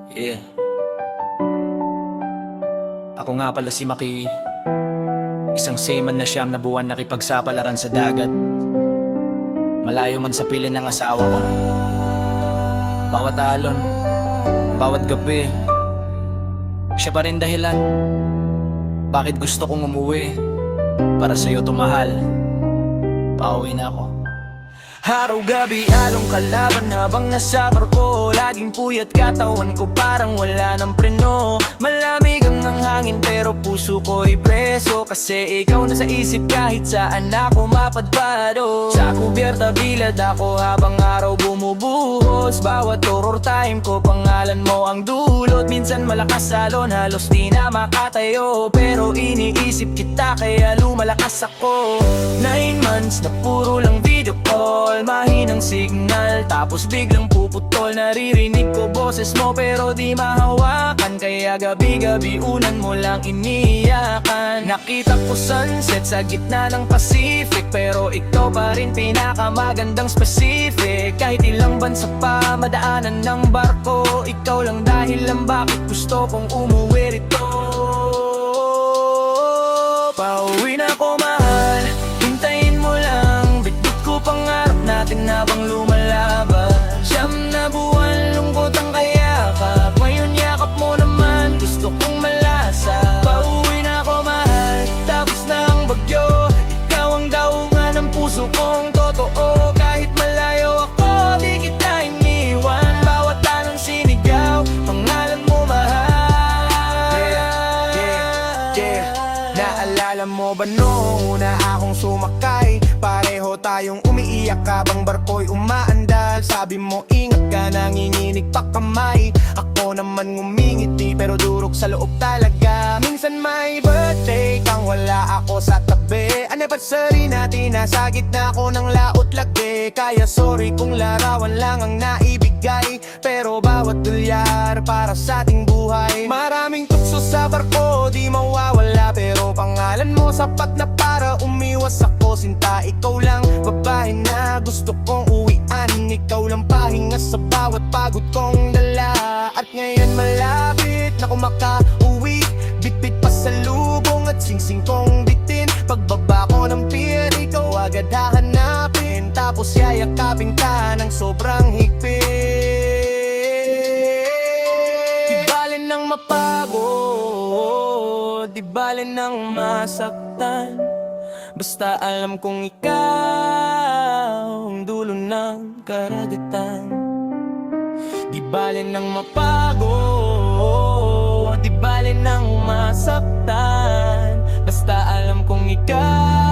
Yeah. Ako nga pala si Maki, isang seaman na siyam na buwan nakipagsapalaran sa dagat. Malayo man sa piling ng asawa ko. Bawat alon, bawat gabi, siya pa rin dahilan bakit gusto kong umuwi. Para sa'yo tumahal, pauwi na ako. Araw-gabi along kalaban habang nasa barko. Laging puyat katawan ko parang wala ng preno. Malamig ang hangin pero puso ko'y preso. Kasi ikaw na sa isip kahit saan ako mapadpado. Sa kubyerta bilad ako habang araw bumubuhos. Bawat horror time ko pangalan mo ang dulot. Minsan malakas alon halos di na makatayo. Pero iniisip kita kaya lumalakas ako. 9 months na puro lang video call, mahinang signal, tapos biglang puputol. Naririnig ko boses mo pero di mahawakan. Kaya gabi-gabi unan mo lang iniyakan. Nakita ko sunset sa gitna ng Pacific, pero ikaw pa rin pinakamagandang specific. Kahit ilang bansa pa madaanan ng barko, ikaw lang dahilan bakit gusto kong umuwi rito. Pauwi na ko mahal, hintayin mo lang. Bitbit ko pangarap natin habang lumalaban. Siyam na buwan lungkot ang kayakap, ngayon yakap mo naman gusto kong malasa. Pauwi na ko mahal, tapos na ang bagyo. Ikaw ang daungan ng puso kong totoo. Kahit malayo ako, di kita iniwan. Bawat tanong sinigaw, pangalan mo mahal. Naalala mo ba noong una akong sumakay? Pareho tayong umiiyak habang barko'y umaandar. Sabi mo ingat ka, nanginginig pa kamay. Ako naman ngumingiti pero durog sa loob talaga. Minsan may birthday kang wala ako sa tabi. Anniversary natin nasa gitna ko ng laot lagi. Kaya sorry kung larawan lang ang naibigay, pero bawat dolyar para sa ating buhay. Maraming tukso sa barko di mawawala, pero pangalan mo sapat na para umiwas ako. Sinta, ikaw lang babae na gusto kong uwian. Ikaw lang pahinga sa bawat pagod kong dala. At ngayon malapit na kumakauwi, bitbit pa sa lubong at singsing kong bitin. Pagbaba ko ng pier, ikaw agad hahanapin, tapos yayakapin ka ng sobrang higpit. Di bale nang mapagod, di bale nang masaktan, basta alam kong ikaw ang dulo ng karagatan. Di bale nang mapagod, di bale nang masaktan, basta alam kong ikaw